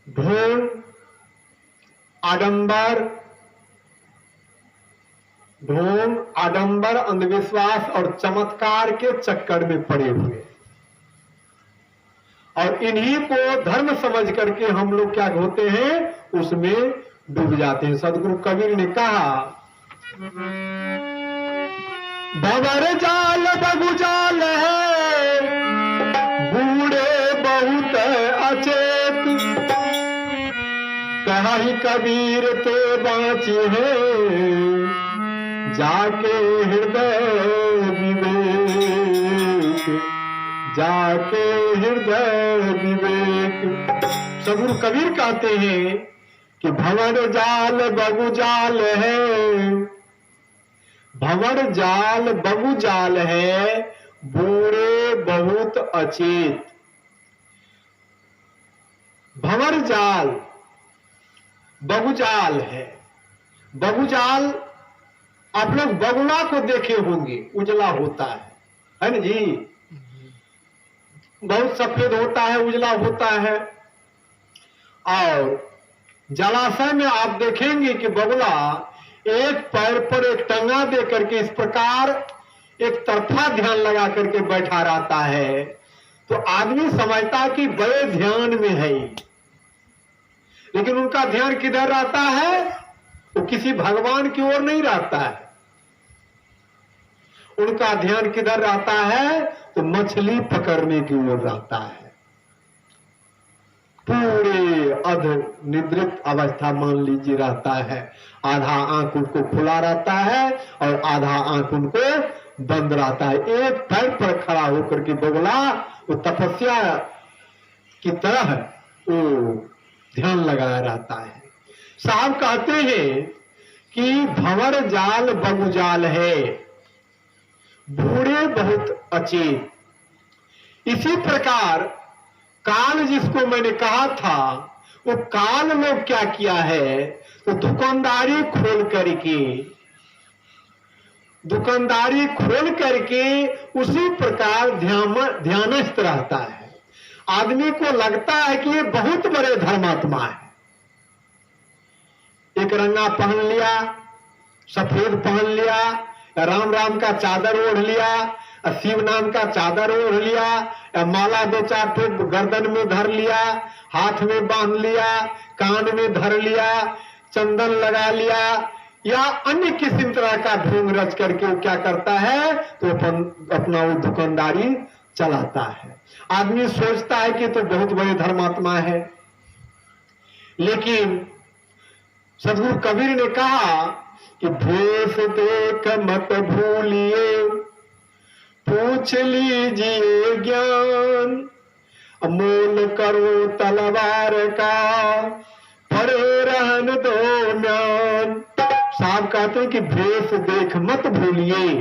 ढोंग, आडंबर, ढोंग, आडंबर, अंधविश्वास और चमत्कार के चक्कर में पड़े हुए, और इन्हीं को धर्म समझ करके हम लोग क्या होते हैं, उसमें डूब जाते हैं। सदगुरु कबीर ने कहा, भंवर जाल बगु जाल है, बूढ़े बहुत अचेत, कहा ही कबीर ते बाँची है, जाके हृदय विवेक, जाके हृदय विवेक। सदगुरु कबीर कहते हैं कि भंवर जाल बगु जाल है, भंवर जाल बगु जाल है, बूढ़े बहुत अचेत। भंवर जाल बगुजाल है। बगुजाल आप लोग बगुला को देखे होंगे, उजला होता है ना जी, बहुत सफेद होता है, उजला होता है। और जलाशय में आप देखेंगे कि बगुला एक पैर पर एक टंगा दे करके इस प्रकार एक तरफा ध्यान लगा करके बैठा रहता है, तो आदमी समझता कि बड़े ध्यान में है, लेकिन उनका ध्यान किधर रहता है, वो किसी भगवान की ओर नहीं रहता है। उनका ध्यान किधर रहता है, तो मछली पकड़ने की ओर रहता है। पूरे अध निद्रित अवस्था मान लीजिए रहता है, आधा आंख उनको खुला रहता है और आधा आंख उनको बंद रहता है। एक पैर पर खड़ा होकर के बगुला वो तपस्या की तरह वो ध्यान लगाया रहता है। साहब कहते हैं कि भंवर जाल बगुजाल है, बूढ़े बहुत अचेत। इसी प्रकार काल जिसको मैंने कहा था, वो काल लोग क्या किया है, तो दुकानदारी खोल करके उसी प्रकार ध्यानस्थ रहता है। आदमी को लगता है कि ये बहुत बड़े धर्मात्मा है। एक रंगा पहन लिया, सफेद पहन लिया, राम राम का चादर ओढ़ लिया, शिव नाम का चादर ओढ़ लिया, माला दो चार ठो गर्दन में धर लिया, हाथ में बांध लिया, कान में धर लिया, चंदन लगा लिया, या अन्य किसी तरह का ढोंग रच करके वो क्या करता है, तो अपना वो दुकानदारी चलाता है। आदमी सोचता है कि तो बहुत बड़े धर्मात्मा है, लेकिन सदगुरु कबीर ने कहा कि भेष देख मत भूलिए, पूछ लीजिए ज्ञान, अमोल करो तलवार का, पड़े रहन दो म्यान। साहब कहते हैं कि भेष देख मत भूलिए,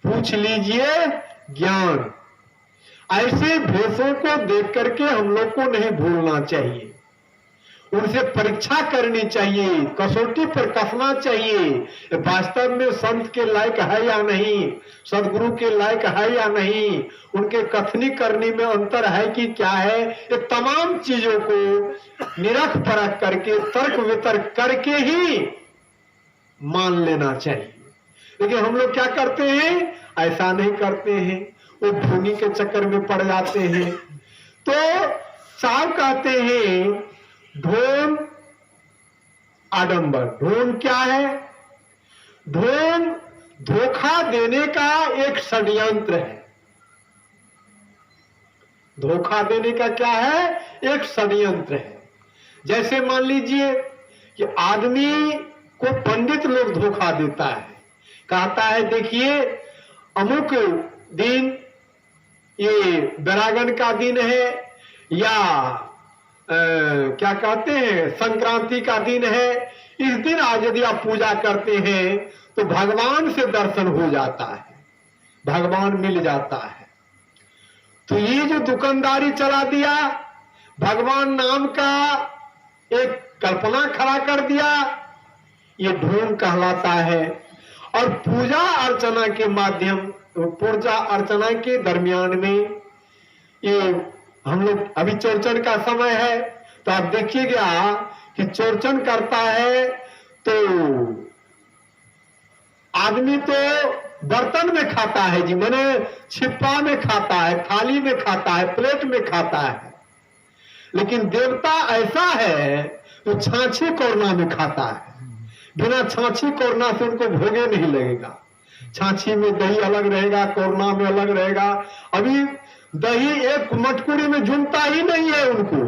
पूछ लीजिए ज्ञान। ऐसे भेषों को देख करके हम लोग को नहीं भूलना चाहिए, उनसे परीक्षा करनी चाहिए, कसौटी पर कसना चाहिए, वास्तव में संत के लायक है या नहीं, सदगुरु के लायक है या नहीं, उनके कथनी करने में अंतर है कि क्या है। ये तमाम चीजों को निरख परख करके तर्क वितर्क करके ही मान लेना चाहिए। लेकिन हम लोग क्या करते हैं, ऐसा नहीं करते हैं, वो भूमि के चक्कर में पड़ जाते हैं। तो साहब कहते हैं ढोंग आडंबर। ढोंग क्या है, ढोंग धोखा देने का एक षड्यंत्र है। धोखा देने का क्या है, एक षड्यंत्र है। जैसे मान लीजिए कि आदमी को पंडित लोग धोखा देता है, कहता है देखिए अमुक दिन ये बैरागन का दिन है, या क्या कहते हैं संक्रांति का दिन है, इस दिन आज यदि आप पूजा करते हैं तो भगवान से दर्शन हो जाता है, भगवान मिल जाता है। तो ये जो दुकानदारी चला दिया, भगवान नाम का एक कल्पना खड़ा कर दिया, ये ढोंग कहलाता है। और पूजा अर्चना के माध्यम, पूजा अर्चना के दरमियान में ये हम लोग अभी चौरचन का समय है, तो आप देखिएगा कि चौरचन करता है तो आदमी तो बर्तन में खाता है जी, माने छिप्पा में खाता है, थाली में खाता है, प्लेट में खाता है। लेकिन देवता ऐसा है तो छाछी कोरना में खाता है। बिना छाछी कोरना से उनको भोगे नहीं लगेगा। छाछी में दही अलग रहेगा, कोरना में अलग रहेगा। अभी दही एक मटकुरी में जुमता ही नहीं है उनको।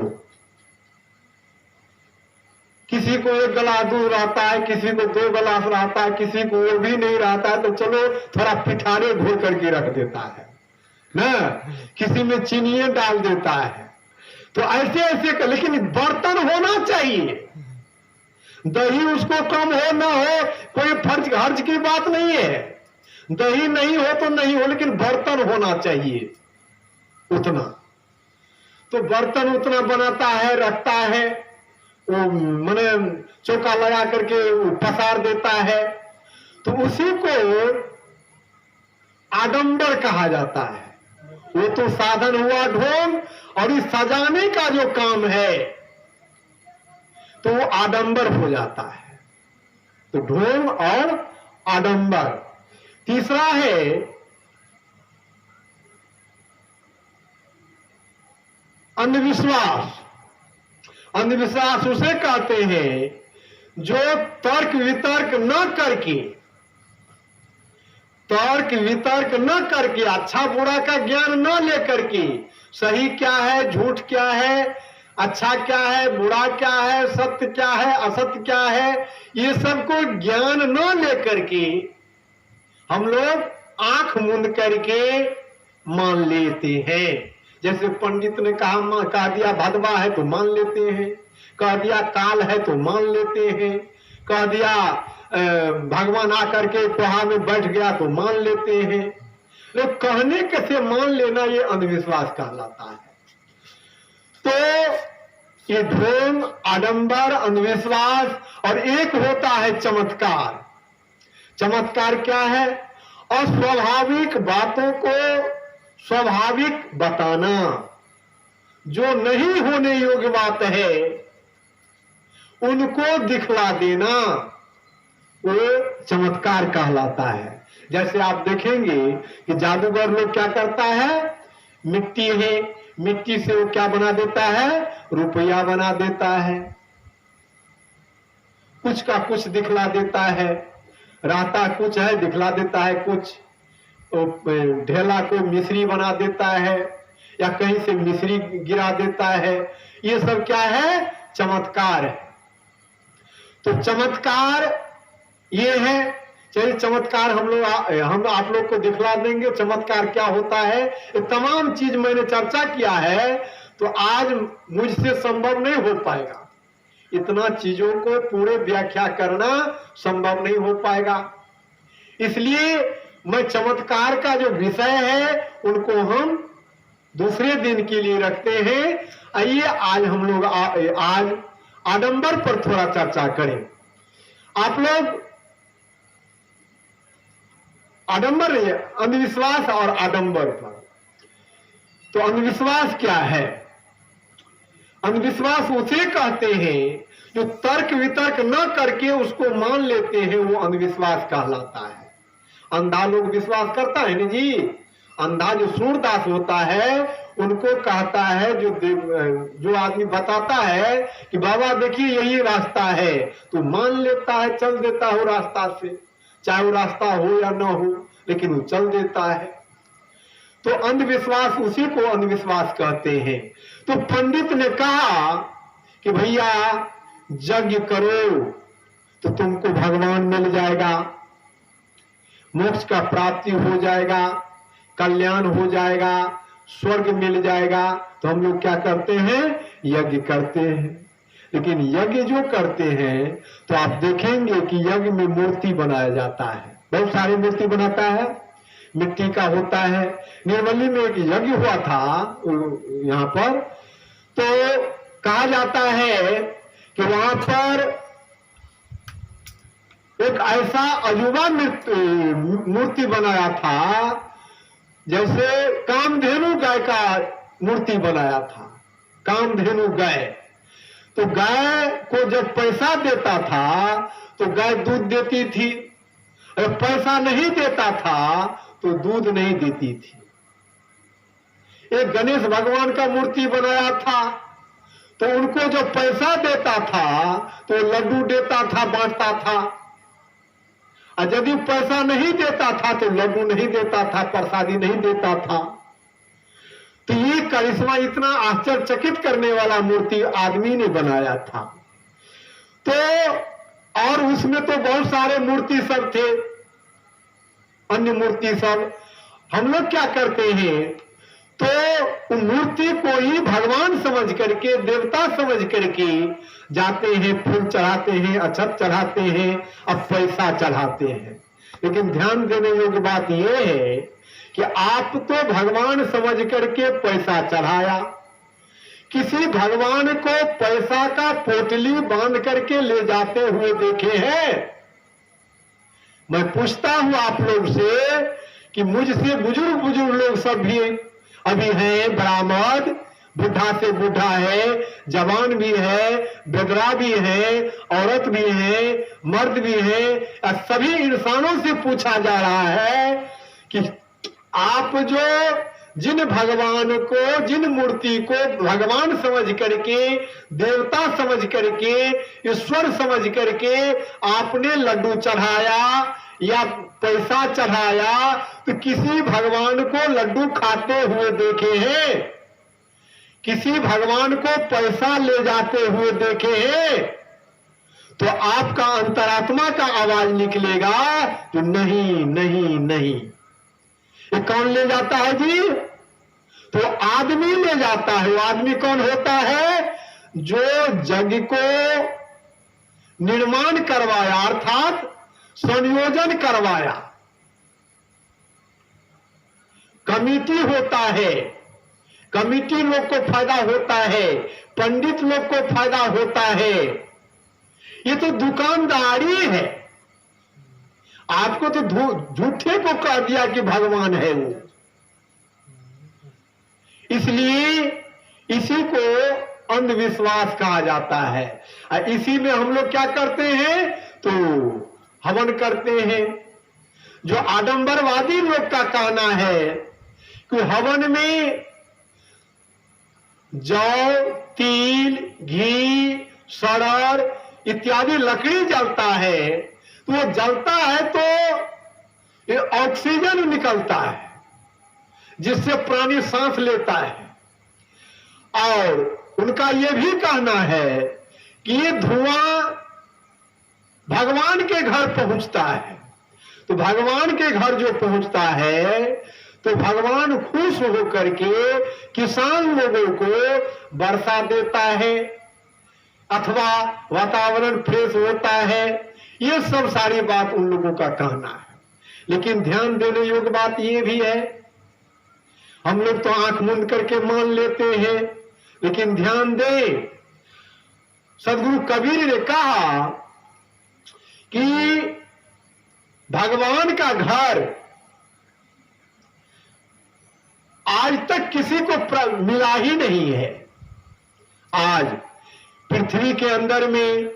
किसी को एक गिलास दूध रहता है, किसी को 2 गिलास रहता है, किसी को वो भी नहीं रहता है तो चलो थोड़ा पिठारे घोल करके रख देता है ना, किसी में चीनियां डाल देता है। तो ऐसे ऐसे लेकिन बर्तन होना चाहिए। दही उसको कम हो ना हो कोई फर्ज हर्ज की बात नहीं है। दही नहीं हो तो नहीं हो, लेकिन बर्तन होना चाहिए उतना। तो बर्तन उतना बनाता है, रखता है, वो माने चौका लगा करके पसार देता है। तो उसी को आडंबर कहा जाता है। वो तो साधन हुआ ढोल, और इस सजाने का जो काम है तो वो आडंबर हो जाता है। तो ढोल और आडंबर। तीसरा है अंधविश्वास। अंधविश्वास उसे कहते हैं जो तर्क वितर्क न करके, तर्क वितर्क न करके, अच्छा बुरा का ज्ञान न लेकर के, सही क्या है, झूठ क्या है, अच्छा क्या है, बुरा क्या है, सत्य क्या है, असत्य क्या है, ये सबको ज्ञान न लेकर के हम लोग आंख मूंद करके मान लेते हैं। जैसे पंडित ने कह दिया भदवा है तो मान लेते हैं, कह दिया काल है तो मान लेते हैं, कह दिया भगवान आकर के कोहा में बैठ गया तो मान लेते हैं। तो कहने कैसे मान लेना ये अंधविश्वास कहलाता है। तो ये ढोंग, आडंबर, अंधविश्वास, और एक होता है चमत्कार। चमत्कार क्या है? अस्वाभाविक बातों को स्वाभाविक बताना, जो नहीं होने योग्य बात है उनको दिखला देना, वो चमत्कार कहलाता है। जैसे आप देखेंगे कि जादूगर लोग क्या करता है, मिट्टी है, मिट्टी से वो क्या बना देता है, रुपया बना देता है, कुछ का कुछ दिखला देता है, रहता कुछ है दिखला देता है कुछ, ढेला को मिश्री बना देता है, या कहीं से मिश्री गिरा देता है। ये सब क्या है, चमत्कार है। तो चमत्कार ये है। चलिए चमत्कार हम आप लोग को दिखला देंगे चमत्कार क्या होता है। ये तमाम चीज मैंने चर्चा किया है, तो आज मुझसे संभव नहीं हो पाएगा, इतना चीजों को पूरे व्याख्या करना संभव नहीं हो पाएगा। इसलिए मैं चमत्कार का जो विषय है उनको हम दूसरे दिन के लिए रखते हैं। आइए आज हम लोग आज आडंबर पर थोड़ा चर्चा करें। आप लोग आडंबर, अंधविश्वास और आडंबर पर, तो अंधविश्वास क्या है? अंधविश्वास उसे कहते हैं जो तर्क वितर्क न करके उसको मान लेते हैं, वो अंधविश्वास कहलाता है। अंधा लोग विश्वास करता है ना जी। अंधा जो सूरदास होता है उनको कहता है, जो आदमी बताता है कि बाबा देखिए यही रास्ता है, तो मान लेता है, चल देता हो रास्ता से, चाहे वो रास्ता हो या ना हो, लेकिन वो चल देता है। तो अंधविश्वास, उसी को अंधविश्वास कहते हैं। तो पंडित ने कहा कि भैया यज्ञ करो तो तुमको भगवान मिल जाएगा, मोक्ष का प्राप्ति हो जाएगा, कल्याण हो जाएगा, स्वर्ग मिल जाएगा। तो हम लोग क्या करते हैं, यज्ञ करते हैं। लेकिन यज्ञ जो करते हैं तो आप देखेंगे कि यज्ञ में मूर्ति बनाया जाता है, बहुत सारी मूर्ति बनाता है, मिट्टी का होता है। निर्मली में एक यज्ञ हुआ था यहाँ पर, तो कहा जाता है कि वहां पर एक ऐसा अजूबा मूर्ति बनाया था, जैसे कामधेनु गाय का मूर्ति बनाया था। कामधेनु गाय, तो गाय को जब पैसा देता था तो गाय दूध देती थी, अगर पैसा नहीं देता था तो दूध नहीं देती थी। एक गणेश भगवान का मूर्ति बनाया था, तो उनको जो पैसा देता था तो लड्डू देता था, बांटता था, और यदि पैसा नहीं देता था तो लड्डू नहीं देता था, प्रसादी नहीं देता था। तो ये करिश्मा इतना आश्चर्यचकित करने वाला मूर्ति आदमी ने बनाया था। तो और उसमें तो बहुत सारे मूर्ति सब थे, अन्य मूर्ति सब। हम लोग क्या करते हैं, तो मूर्ति को ही भगवान समझ करके, देवता समझ करके जाते हैं, फूल चढ़ाते हैं, अक्षत चढ़ाते हैं, अब पैसा चढ़ाते हैं। लेकिन ध्यान देने योग्य बात यह है कि आप तो भगवान समझ करके पैसा चढ़ाया, किसी भगवान को पैसा का पोटली बांध करके ले जाते हुए देखे हैं? मैं पूछता हूं आप लोग से कि मुझसे बुजुर्ग लोग सब भी अभी हैं, बरामद, बुढ़ा से बुढ़ा है, जवान भी है, बेदरा भी है, औरत भी है, मर्द भी है, सभी इंसानों से पूछा जा रहा है कि आप जो जिन भगवान को, जिन मूर्ति को भगवान समझ करके, देवता समझ करके, ईश्वर समझ करके आपने लड्डू चढ़ाया या पैसा चढ़ाया, तो किसी भगवान को लड्डू खाते हुए देखे हैं? किसी भगवान को पैसा ले जाते हुए देखे हैं? तो आपका अंतरात्मा का आवाज निकलेगा कि नहीं नहीं नहीं। ये कौन ले जाता है जी? तो आदमी ले जाता है। आदमी कौन होता है? जो जग को निर्माण करवाया, अर्थात संयोजन करवाया। कमिटी होता है, कमिटी लोग को फायदा होता है, पंडित लोग को फायदा होता है। ये तो दुकानदारी है। आपको तो झूठे को कह दिया कि भगवान है वो। इसलिए इसी को अंधविश्वास कहा जाता है। और इसी में हम लोग क्या करते हैं, तो हवन करते हैं। जो आडंबरवादी लोग का कहना है कि हवन में जौ, तिल, घी, सड़र इत्यादि लकड़ी जलता है, तो वो जलता है तो ये ऑक्सीजन निकलता है, जिससे प्राणी सांस लेता है। और उनका यह भी कहना है कि ये धुआं भगवान के घर पहुंचता है। तो भगवान के घर जो पहुंचता है तो भगवान खुश होकर के किसान लोगों को वर्षा देता है अथवा वातावरण फ्रेश होता है। ये सब सारी बात उन लोगों का कहना है। लेकिन ध्यान देने योग्य बात ये भी है, हम लोग तो आंख मूंद करके मान लेते हैं, लेकिन ध्यान दें, सदगुरु कबीर ने कहा कि भगवान का घर आज तक किसी को मिला ही नहीं है। आज पृथ्वी के अंदर में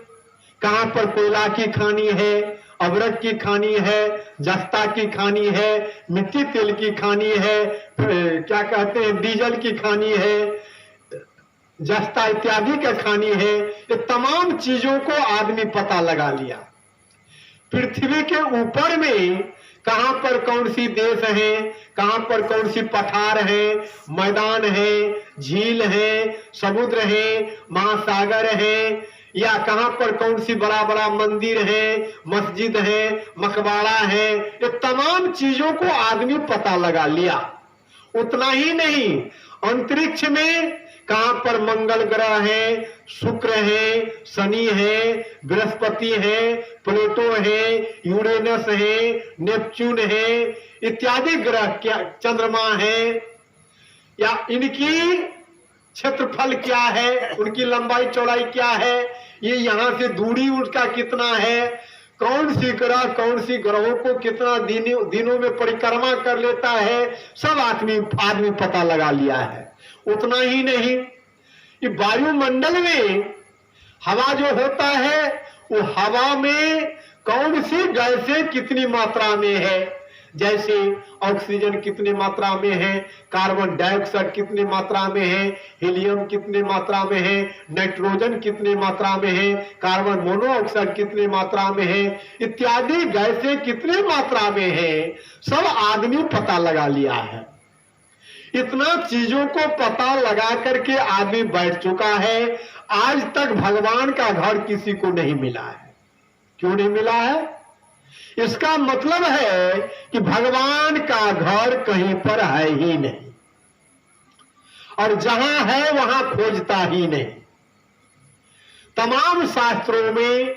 कहां पर कोयला की खानी है, अवरक की खानी है, जस्ता की खानी है, मिट्टी तेल की खानी है, क्या कहते हैं डीजल की खानी है, जस्ता इत्यादि का खानी है। ये तमाम चीजों को आदमी पता लगा लिया। पृथ्वी के ऊपर में कहां पर कौन सी देश है, कहां पर कौन सी पठार है, मैदान है, झील है, समुद्र है, महासागर है, या कहां पर कौन सी बड़ा बड़ा मंदिर है, मस्जिद है, मकबरा है, ये तमाम चीजों को आदमी पता लगा लिया। उतना ही नहीं, अंतरिक्ष में कहां पर मंगल ग्रह है, शुक्र है, शनि है, बृहस्पति है, प्लूटो है, यूरेनस है, नेपच्यून है, इत्यादि ग्रह क्या, चंद्रमा है, या इनकी क्षेत्रफल क्या है, उनकी लंबाई चौड़ाई क्या है, ये यहां से दूरी उसका कितना है, कौन सी ग्रह कौन सी ग्रहों को कितना दिनों में परिक्रमा कर लेता है, सब आदमी पता लगा लिया है। उतना ही नहीं, कि वायुमंडल में हवा जो होता है वो हवा में कौन सी गैसें कितनी मात्रा में है, जैसे ऑक्सीजन कितनी मात्रा में है, कार्बन डाइऑक्साइड कितनी मात्रा में है, हीलियम कितनी मात्रा में है, नाइट्रोजन कितनी मात्रा में है, कार्बन मोनोऑक्साइड कितनी मात्रा में है, इत्यादि गैसें कितनी मात्रा में है, सब आदमी पता लगा लिया है। इतना चीजों को पता लगा करके आदमी बैठ चुका है। आज तक भगवान का घर किसी को नहीं मिला है। क्यों नहीं मिला है? इसका मतलब है कि भगवान का घर कहीं पर है ही नहीं, और जहां है वहां खोजता ही नहीं। तमाम शास्त्रों में,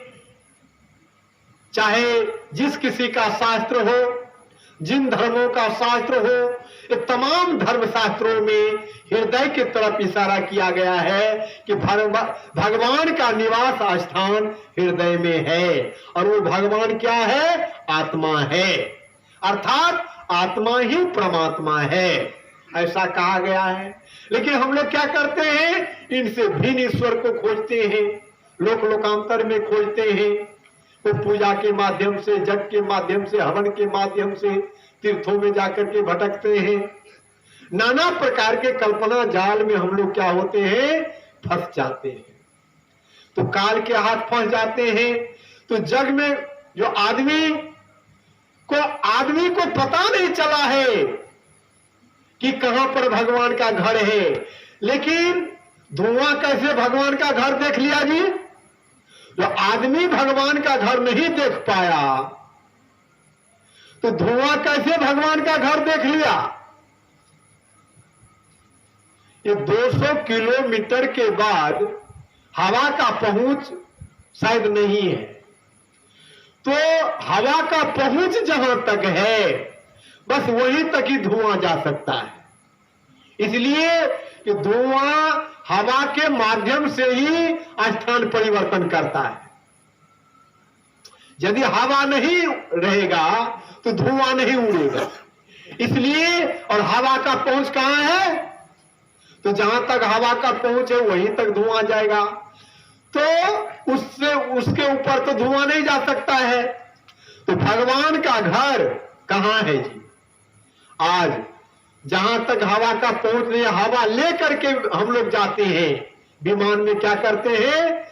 चाहे जिस किसी का शास्त्र हो, जिन धर्मों का शास्त्र हो, ये तमाम धर्म शास्त्रों में हृदय की तरफ इशारा किया गया है कि भगवान का निवास स्थान हृदय में है, और वो भगवान क्या है? आत्मा है, अर्थात आत्मा ही परमात्मा है, ऐसा कहा गया है। लेकिन हम लोग क्या करते हैं? इनसे भिन्न ईश्वर को खोजते हैं, लोकांतर में खोजते हैं, वो पूजा के माध्यम से, जग के माध्यम से, हवन के माध्यम से, तीर्थों में जाकर के भटकते हैं। नाना प्रकार के कल्पना जाल में हम लोग क्या होते हैं? फंस जाते हैं। तो काल के हाथ फंस जाते हैं। तो जग में जो आदमी को पता नहीं चला है कि कहां पर भगवान का घर है, लेकिन धुआं कैसे भगवान का घर देख लिया जी? जो आदमी भगवान का घर नहीं देख पाया, तो धुआं कैसे भगवान का घर देख लिया? ये 200 किलोमीटर के बाद हवा का पहुंच शायद नहीं है, तो हवा का पहुंच जहां तक है बस वहीं तक ही धुआं जा सकता है। इसलिए कि धुआं हवा के माध्यम से ही स्थान परिवर्तन करता है। यदि हवा नहीं रहेगा तो धुआं नहीं उड़ेगा। इसलिए, और हवा का पहुंच कहां है? तो जहां तक हवा का पहुंच है वहीं तक धुआं जाएगा, तो उसके ऊपर तो धुआं नहीं जा सकता है। तो भगवान का घर कहां है जी? आज जहां तक हवा का पहुंच नहीं, हवा लेकर के हम लोग जाते हैं, विमान में क्या करते हैं?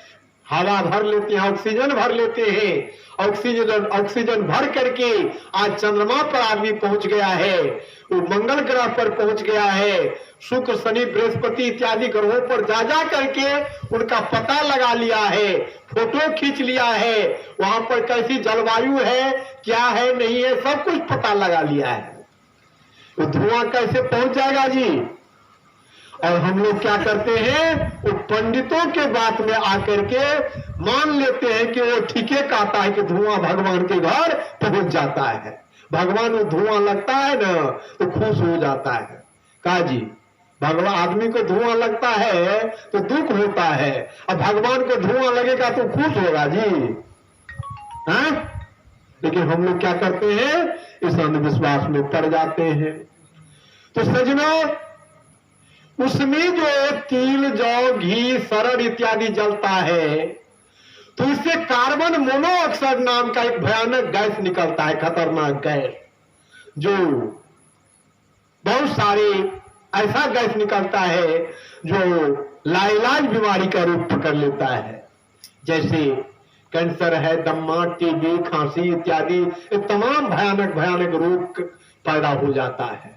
हवा भर लेते हैं, ऑक्सीजन भर लेते हैं। ऑक्सीजन भर करके आज चंद्रमा पर आदमी पहुंच गया है, वो मंगल ग्रह पर पहुंच गया है, शुक्र, शनि, बृहस्पति इत्यादि ग्रहों पर जा करके उनका पता लगा लिया है, फोटो खींच लिया है, वहां पर कैसी जलवायु है, क्या है, नहीं है, सब कुछ पता लगा लिया है। तो धुआं कैसे पहुंच जाएगा जी? और हम लोग क्या करते हैं? वो पंडितों के बात में आकर के मान लेते हैं कि वो ठीक है, कहता है कि धुआं भगवान के घर पहुंच जाता है। भगवान वो धुआं लगता है ना तो खुश हो जाता है। कहा जी, भगवान आदमी को धुआं लगता है तो दुख होता है, अब भगवान को धुआं लगेगा तो खुश होगा जी? हाँ? लेकिन हम लोग क्या करते हैं? इस अंधविश्वास में पड़ जाते हैं। तो सजनों, उसमें जो तिल, जौ, घी, सरड़ इत्यादि जलता है, तो इससे कार्बन मोनोऑक्साइड नाम का एक भयानक गैस निकलता है, खतरनाक गैस, जो बहुत सारे ऐसा गैस निकलता है जो लाइलाज बीमारी का रूप पकड़ लेता है, जैसे कैंसर है, दम्मा, टीबी, खांसी इत्यादि तमाम भयानक रोग पैदा हो जाता है।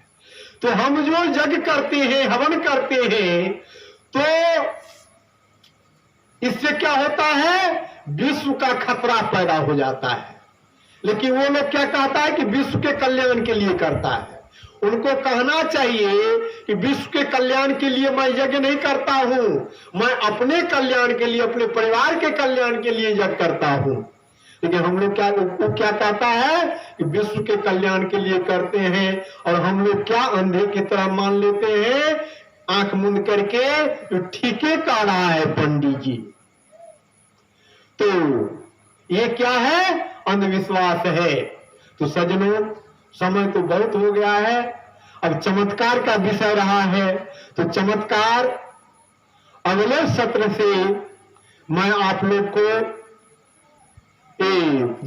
तो हम जो यज्ञ करते हैं, हवन करते हैं, तो इससे क्या होता है? विश्व का खतरा पैदा हो जाता है। लेकिन वो लोग क्या कहता है कि विश्व के कल्याण के लिए करता है। उनको कहना चाहिए कि विश्व के कल्याण के लिए मैं यज्ञ नहीं करता हूं, मैं अपने कल्याण के लिए, अपने परिवार के कल्याण के लिए यज्ञ करता हूं। लेकिन हम लोग क्या कहता है कि विश्व के कल्याण के लिए करते हैं, और हम लोग क्या अंधे की तरह मान लेते हैं, आंख मूंद करके ठीके का रहा है पंडित जी। तो ये क्या है? अंधविश्वास है। तो सज्जनों, समय तो बहुत हो गया है, अब चमत्कार का विषय रहा है, तो चमत्कार अगले सत्र से मैं आप लोग को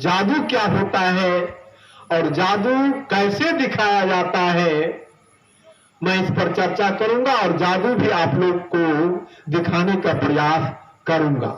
जादू क्या होता है और जादू कैसे दिखाया जाता है, मैं इस पर चर्चा करूंगा और जादू भी आप लोग को दिखाने का प्रयास करूंगा।